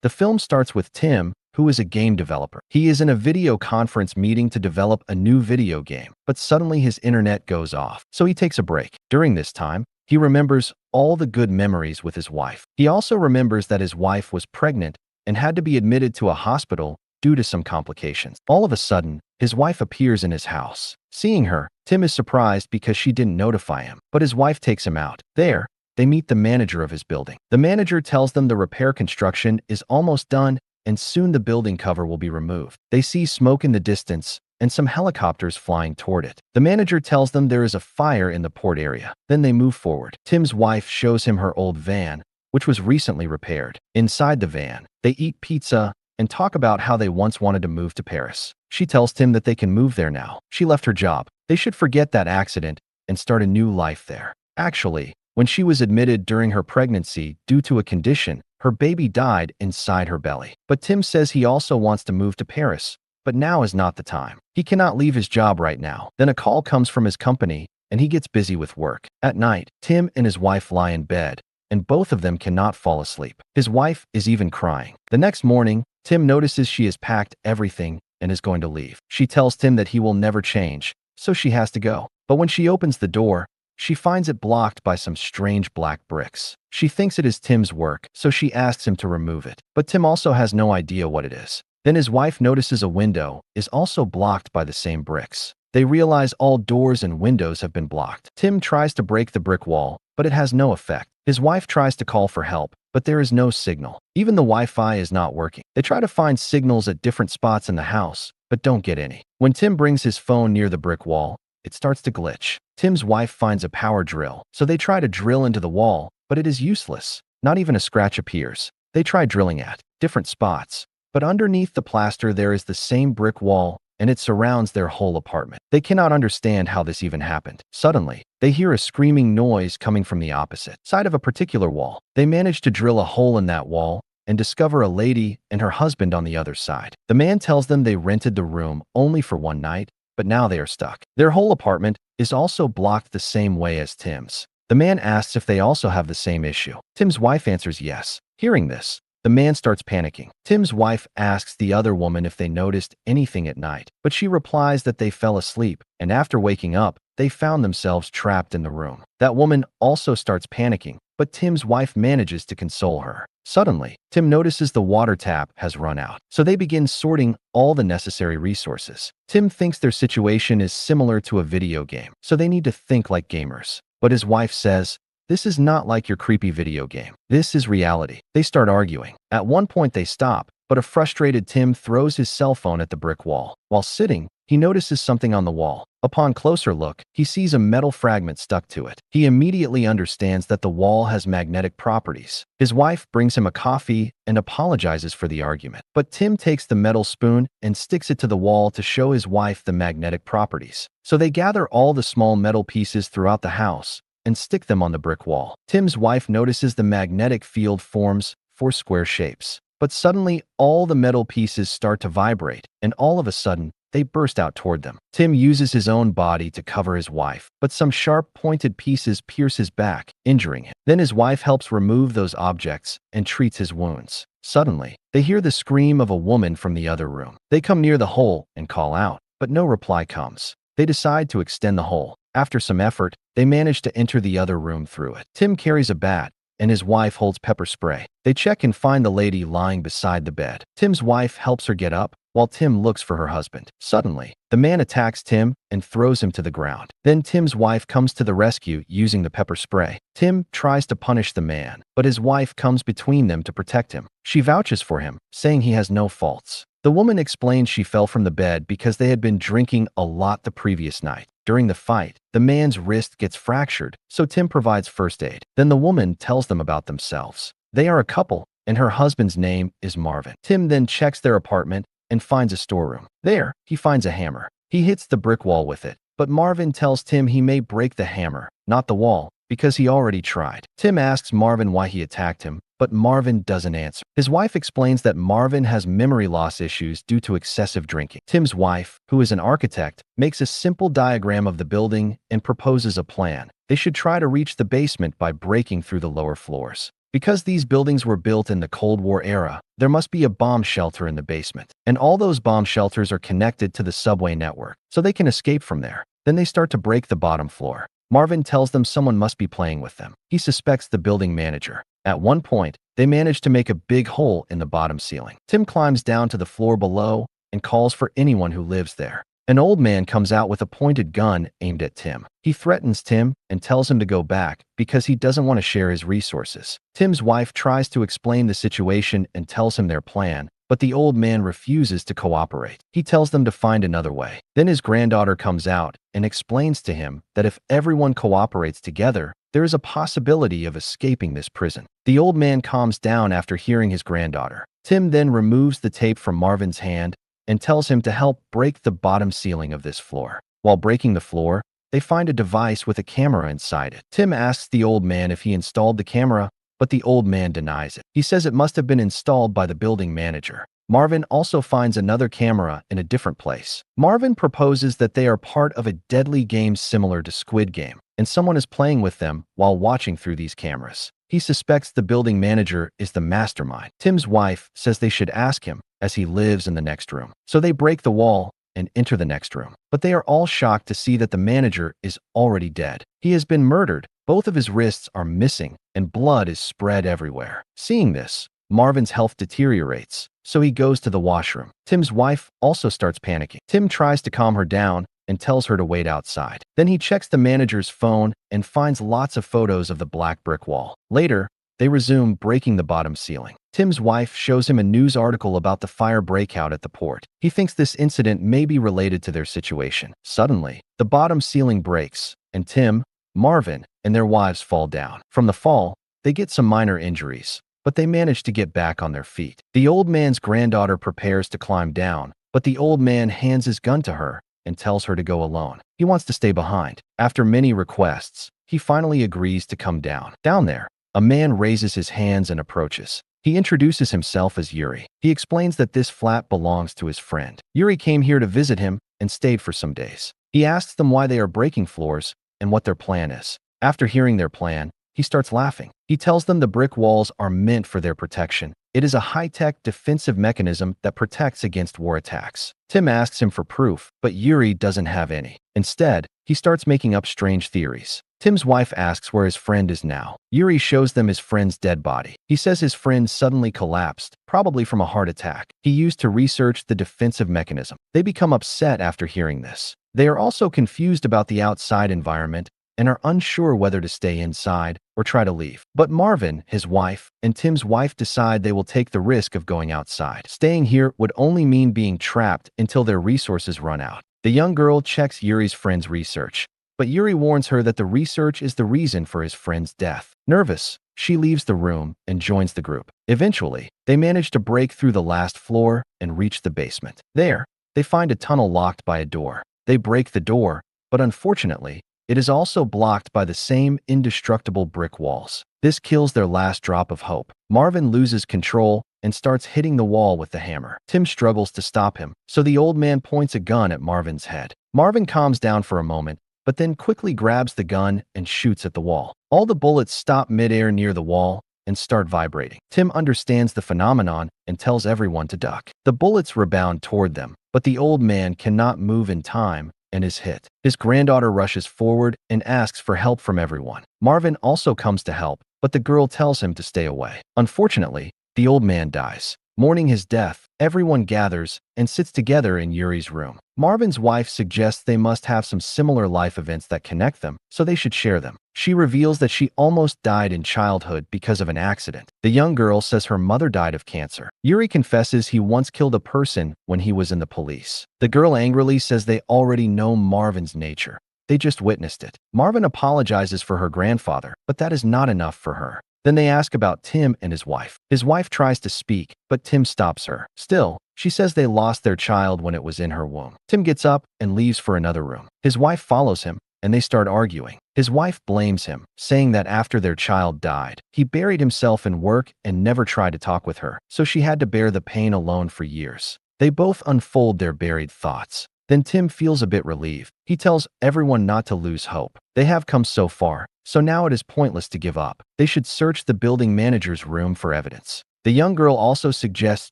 The film starts with Tim, who is a game developer. He is in a video conference meeting to develop a new video game, but suddenly his internet goes off, so he takes a break. During this time, he remembers all the good memories with his wife. He also remembers that his wife was pregnant and had to be admitted to a hospital due to some complications. All of a sudden, his wife appears in his house. Seeing her, Tim is surprised because she didn't notify him, but his wife takes him out. There, they meet the manager of his building. The manager tells them the repair construction is almost done and soon the building cover will be removed. They see smoke in the distance and some helicopters flying toward it. The manager tells them there is a fire in the port area. Then they move forward. Tim's wife shows him her old van, which was recently repaired. Inside the van, they eat pizza and talk about how they once wanted to move to Paris. She tells Tim that they can move there now. She left her job. They should forget that accident and start a new life there. Actually, when she was admitted during her pregnancy due to a condition, her baby died inside her belly. But Tim says he also wants to move to Paris, but now is not the time. He cannot leave his job right now. Then a call comes from his company, and he gets busy with work. At night, Tim and his wife lie in bed, and both of them cannot fall asleep. His wife is even crying. The next morning, Tim notices she has packed everything and is going to leave. She tells Tim that he will never change, so she has to go. But when she opens the door, she finds it blocked by some strange black bricks. She thinks it is Tim's work, so she asks him to remove it. But Tim also has no idea what it is. Then his wife notices a window is also blocked by the same bricks. They realize all doors and windows have been blocked. Tim tries to break the brick wall, but it has no effect. His wife tries to call for help, but there is no signal. Even the Wi-Fi is not working. They try to find signals at different spots in the house, but don't get any. When Tim brings his phone near the brick wall, it starts to glitch. Tim's wife finds a power drill, so they try to drill into the wall, but it is useless. Not even a scratch appears. They try drilling at different spots, but underneath the plaster there is the same brick wall, and it surrounds their whole apartment. They cannot understand how this even happened. Suddenly, they hear a screaming noise coming from the opposite side of a particular wall. They manage to drill a hole in that wall and discover a lady and her husband on the other side. The man tells them they rented the room only for one night, but now they are stuck. Their whole apartment is also blocked the same way as Tim's. The man asks if they also have the same issue. Tim's wife answers yes. Hearing this, the man starts panicking. Tim's wife asks the other woman if they noticed anything at night, but she replies that they fell asleep, and after waking up, they found themselves trapped in the room. That woman also starts panicking, but Tim's wife manages to console her. Suddenly, Tim notices the water tap has run out, so they begin sorting all the necessary resources. Tim thinks their situation is similar to a video game, so they need to think like gamers. But his wife says, "This is not like your creepy video game. This is reality." They start arguing. At one point they stop, but a frustrated Tim throws his cell phone at the brick wall. While sitting, he notices something on the wall. Upon closer look, he sees a metal fragment stuck to it. He immediately understands that the wall has magnetic properties. His wife brings him a coffee and apologizes for the argument. But Tim takes the metal spoon and sticks it to the wall to show his wife the magnetic properties. So they gather all the small metal pieces throughout the house and stick them on the brick wall. Tim's wife notices the magnetic field forms 4 square shapes. But suddenly, all the metal pieces start to vibrate, and all of a sudden, they burst out toward them. Tim uses his own body to cover his wife, but some sharp pointed pieces pierce his back, injuring him. Then his wife helps remove those objects and treats his wounds. Suddenly, they hear the scream of a woman from the other room. They come near the hole and call out, but no reply comes. They decide to extend the hole. After some effort, they manage to enter the other room through it. Tim carries a bat, and his wife holds pepper spray. They check and find the lady lying beside the bed. Tim's wife helps her get up, while Tim looks for her husband. Suddenly, the man attacks Tim and throws him to the ground. Then Tim's wife comes to the rescue using the pepper spray. Tim tries to punish the man, but his wife comes between them to protect him. She vouches for him, saying he has no faults. The woman explains she fell from the bed because they had been drinking a lot the previous night. During the fight, the man's wrist gets fractured, so Tim provides first aid. Then the woman tells them about themselves. They are a couple, and her husband's name is Marvin. Tim then checks their apartment and finds a storeroom. There, he finds a hammer. He hits the brick wall with it, but Marvin tells Tim he may break the hammer, not the wall, because he already tried. Tim asks Marvin why he attacked him, but Marvin doesn't answer. His wife explains that Marvin has memory loss issues due to excessive drinking. Tim's wife, who is an architect, makes a simple diagram of the building and proposes a plan. They should try to reach the basement by breaking through the lower floors. Because these buildings were built in the Cold War era, there must be a bomb shelter in the basement. And all those bomb shelters are connected to the subway network, so they can escape from there. Then they start to break the bottom floor. Marvin tells them someone must be playing with them. He suspects the building manager. At one point, they manage to make a big hole in the bottom ceiling. Tim climbs down to the floor below and calls for anyone who lives there. An old man comes out with a pointed gun aimed at Tim. He threatens Tim and tells him to go back because he doesn't want to share his resources. Tim's wife tries to explain the situation and tells him their plan, but the old man refuses to cooperate. He tells them to find another way. Then his granddaughter comes out and explains to him that if everyone cooperates together, there is a possibility of escaping this prison. The old man calms down after hearing his granddaughter. Tim then removes the tape from Marvin's hand and tells him to help break the bottom ceiling of this floor. While breaking the floor, they find a device with a camera inside it. Tim asks the old man if he installed the camera, but the old man denies it. He says it must have been installed by the building manager. Marvin also finds another camera in a different place. Marvin proposes that they are part of a deadly game similar to Squid Game, and someone is playing with them while watching through these cameras. He suspects the building manager is the mastermind. Tim's wife says they should ask him, as he lives in the next room. So they break the wall and enter the next room. But they are all shocked to see that the manager is already dead. He has been murdered. Both of his wrists are missing, and blood is spread everywhere. Seeing this, Marvin's health deteriorates, so he goes to the washroom. Tim's wife also starts panicking. Tim tries to calm her down and tells her to wait outside. Then he checks the manager's phone and finds lots of photos of the black brick wall. Later, they resume breaking the bottom ceiling. Tim's wife shows him a news article about the fire breakout at the port. He thinks this incident may be related to their situation. Suddenly, the bottom ceiling breaks, and Tim, Marvin, and their wives fall down. From the fall, they get some minor injuries, but they manage to get back on their feet. The old man's granddaughter prepares to climb down, but the old man hands his gun to her and tells her to go alone. He wants to stay behind. After many requests, he finally agrees to come down. Down there, a man raises his hands and approaches. He introduces himself as Yuri. He explains that this flat belongs to his friend. Yuri came here to visit him and stayed for some days. He asks them why they are breaking floors and what their plan is. After hearing their plan, he starts laughing. He tells them the brick walls are meant for their protection. It is a high-tech defensive mechanism that protects against war attacks. Tim asks him for proof, but Yuri doesn't have any. Instead, he starts making up strange theories. Tim's wife asks where his friend is now. Yuri shows them his friend's dead body. He says his friend suddenly collapsed, probably from a heart attack. He used to research the defensive mechanism. They become upset after hearing this. They are also confused about the outside environment and are unsure whether to stay inside or try to leave. But Marvin, his wife, and Tim's wife decide they will take the risk of going outside. Staying here would only mean being trapped until their resources run out. The young girl checks Yuri's friend's research, but Yuri warns her that the research is the reason for his friend's death. Nervous, she leaves the room and joins the group. Eventually, they manage to break through the last floor and reach the basement. There, they find a tunnel locked by a door. They break the door, but unfortunately, it is also blocked by the same indestructible brick walls. This kills their last drop of hope. Marvin loses control and starts hitting the wall with the hammer. Tim struggles to stop him, so the old man points a gun at Marvin's head. Marvin calms down for a moment, but then quickly grabs the gun and shoots at the wall. All the bullets stop midair near the wall and start vibrating. Tim understands the phenomenon and tells everyone to duck. The bullets rebound toward them, but the old man cannot move in time and is hit. His granddaughter rushes forward and asks for help from everyone. Marvin also comes to help, but the girl tells him to stay away. Unfortunately, the old man dies. Mourning his death, everyone gathers and sits together in Yuri's room. Marvin's wife suggests they must have some similar life events that connect them, so they should share them. She reveals that she almost died in childhood because of an accident. The young girl says her mother died of cancer. Yuri confesses he once killed a person when he was in the police. The girl angrily says they already know Marvin's nature. They just witnessed it. Marvin apologizes for her grandfather, but that is not enough for her. Then they ask about Tim and his wife. His wife tries to speak, but Tim stops her. Still, she says they lost their child when it was in her womb. Tim gets up and leaves for another room. His wife follows him, and they start arguing. His wife blames him, saying that after their child died, he buried himself in work and never tried to talk with her, so she had to bear the pain alone for years. They both unfold their buried thoughts. Then Tim feels a bit relieved. He tells everyone not to lose hope. They have come so far, so now it is pointless to give up. They should search the building manager's room for evidence. The young girl also suggests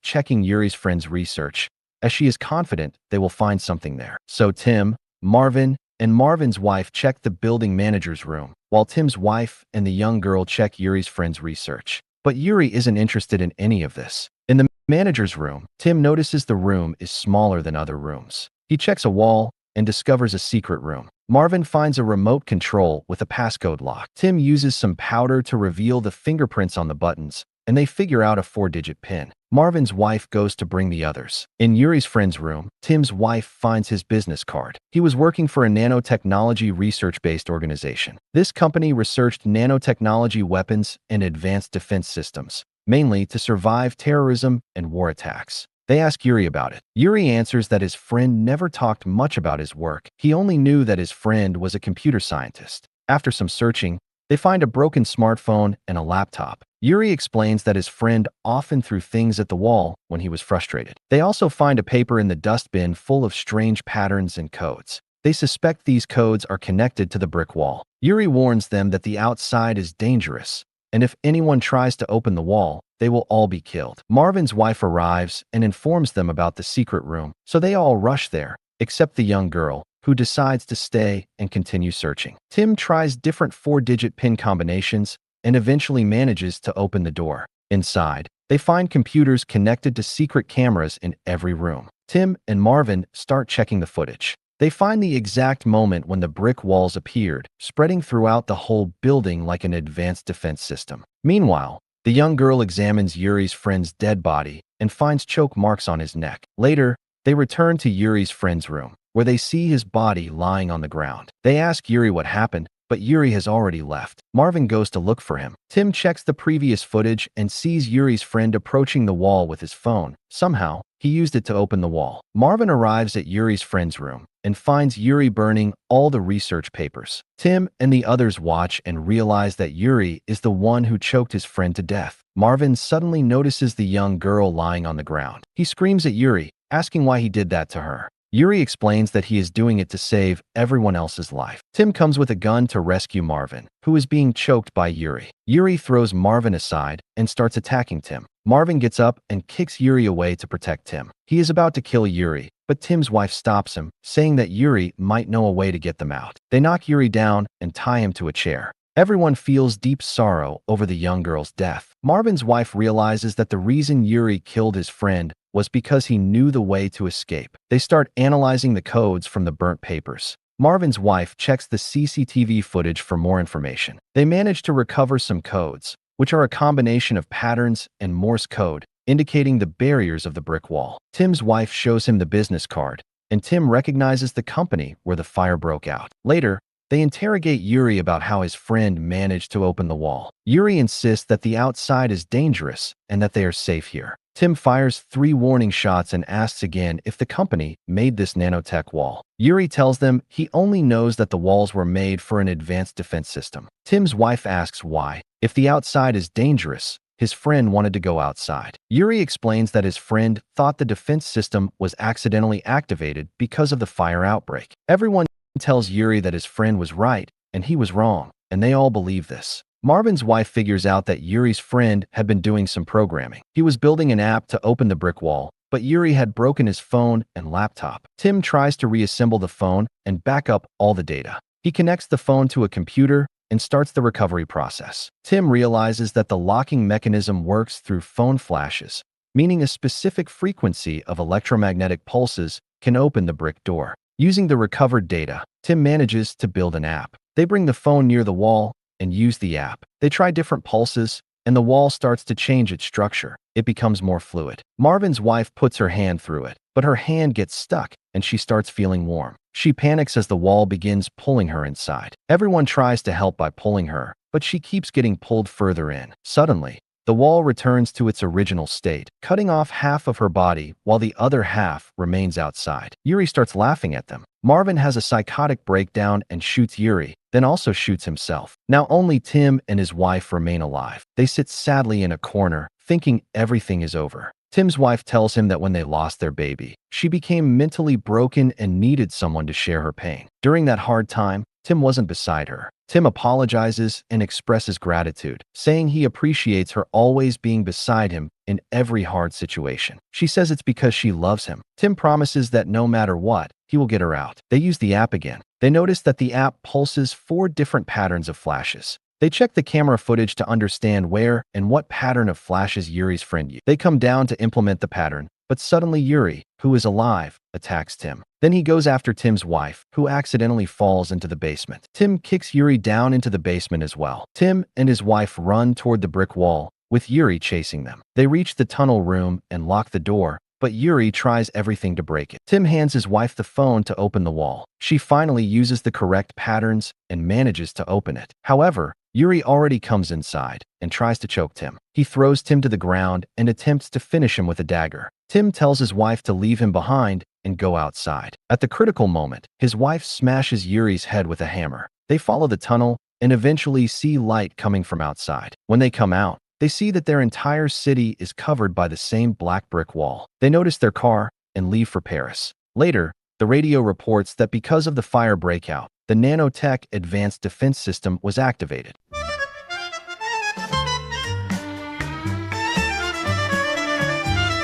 checking Yuri's friend's research, as she is confident they will find something there. So Tim, Marvin, and Marvin's wife check the building manager's room, while Tim's wife and the young girl check Yuri's friend's research. But Yuri isn't interested in any of this. In the manager's room, Tim notices the room is smaller than other rooms. He checks a wall and discovers a secret room. Marvin finds a remote control with a passcode lock. Tim uses some powder to reveal the fingerprints on the buttons, and they figure out a 4-digit PIN. Marvin's wife goes to bring the others. In Yuri's friend's room, Tim's wife finds his business card. He was working for a nanotechnology research-based organization. This company researched nanotechnology weapons and advanced defense systems, mainly to survive terrorism and war attacks. They ask Yuri about it. Yuri answers that his friend never talked much about his work. He only knew that his friend was a computer scientist. After some searching, they find a broken smartphone and a laptop. Yuri explains that his friend often threw things at the wall when he was frustrated. They also find a paper in the dustbin full of strange patterns and codes. They suspect these codes are connected to the brick wall. Yuri warns them that the outside is dangerous, and if anyone tries to open the wall, they will all be killed. Marvin's wife arrives and informs them about the secret room, so they all rush there, except the young girl, who decides to stay and continue searching. Tim tries different 4-digit PIN combinations and eventually manages to open the door. Inside, they find computers connected to secret cameras in every room. Tim and Marvin start checking the footage. They find the exact moment when the brick walls appeared, spreading throughout the whole building like an advanced defense system. Meanwhile, the young girl examines Yuri's friend's dead body and finds choke marks on his neck. Later, they return to Yuri's friend's room, where they see his body lying on the ground. They ask Yuri what happened, but Yuri has already left. Marvin goes to look for him. Tim checks the previous footage and sees Yuri's friend approaching the wall with his phone. Somehow, he used it to open the wall. Marvin arrives at Yuri's friend's room and finds Yuri burning all the research papers. Tim and the others watch and realize that Yuri is the one who choked his friend to death. Marvin suddenly notices the young girl lying on the ground. He screams at Yuri, asking why he did that to her. Yuri explains that he is doing it to save everyone else's life. Tim comes with a gun to rescue Marvin, who is being choked by Yuri. Yuri throws Marvin aside and starts attacking Tim. Marvin gets up and kicks Yuri away to protect Tim. He is about to kill Yuri, but Tim's wife stops him, saying that Yuri might know a way to get them out. They knock Yuri down and tie him to a chair. Everyone feels deep sorrow over the young girl's death. Marvin's wife realizes that the reason Yuri killed his friend was because he knew the way to escape. They start analyzing the codes from the burnt papers. Marvin's wife checks the CCTV footage for more information. They manage to recover some codes, which are a combination of patterns and Morse code, indicating the barriers of the brick wall. Tim's wife shows him the business card, and Tim recognizes the company where the fire broke out. Later, they interrogate Yuri about how his friend managed to open the wall. Yuri insists that the outside is dangerous and that they are safe here. Tim fires 3 warning shots and asks again if the company made this nanotech wall. Yuri tells them he only knows that the walls were made for an advanced defense system. Tim's wife asks why, if the outside is dangerous, his friend wanted to go outside. Yuri explains that his friend thought the defense system was accidentally activated because of the fire outbreak. Everyone tells Yuri that his friend was right and he was wrong, and they all believe this. Marvin's wife figures out that Yuri's friend had been doing some programming. He was building an app to open the brick wall, but Yuri had broken his phone and laptop. Tim tries to reassemble the phone and back up all the data. He connects the phone to a computer and starts the recovery process. Tim realizes that the locking mechanism works through phone flashes, meaning a specific frequency of electromagnetic pulses can open the brick door. Using the recovered data, Tim manages to build an app. They bring the phone near the wall and use the app. They try different pulses, and the wall starts to change its structure. It becomes more fluid. Marvin's wife puts her hand through it, but her hand gets stuck, and she starts feeling warm. She panics as the wall begins pulling her inside. Everyone tries to help by pulling her, but she keeps getting pulled further in. Suddenly, the wall returns to its original state, cutting off half of her body while the other half remains outside. Yuri starts laughing at them. Marvin has a psychotic breakdown and shoots Yuri, then also shoots himself. Now only Tim and his wife remain alive. They sit sadly in a corner, thinking everything is over. Tim's wife tells him that when they lost their baby, she became mentally broken and needed someone to share her pain. During that hard time, Tim wasn't beside her. Tim apologizes and expresses gratitude, saying he appreciates her always being beside him in every hard situation. She says it's because she loves him. Tim promises that no matter what, he will get her out. They use the app again. They notice that the app pulses 4 different patterns of flashes. They check the camera footage to understand where and what pattern of flashes Yuri's friend used. They come down to implement the pattern, but suddenly Yuri, who is alive, attacks Tim. Then he goes after Tim's wife, who accidentally falls into the basement. Tim kicks Yuri down into the basement as well. Tim and his wife run toward the brick wall, with Yuri chasing them. They reach the tunnel room and lock the door, but Yuri tries everything to break it. Tim hands his wife the phone to open the wall. She finally uses the correct patterns and manages to open it. However, Yuri already comes inside and tries to choke Tim. He throws Tim to the ground and attempts to finish him with a dagger. Tim tells his wife to leave him behind and go outside. At the critical moment, his wife smashes Yuri's head with a hammer. They follow the tunnel and eventually see light coming from outside. When they come out, they see that their entire city is covered by the same black brick wall. They notice their car and leave for Paris. Later, the radio reports that because of the fire breakout, the nanotech advanced defense system was activated.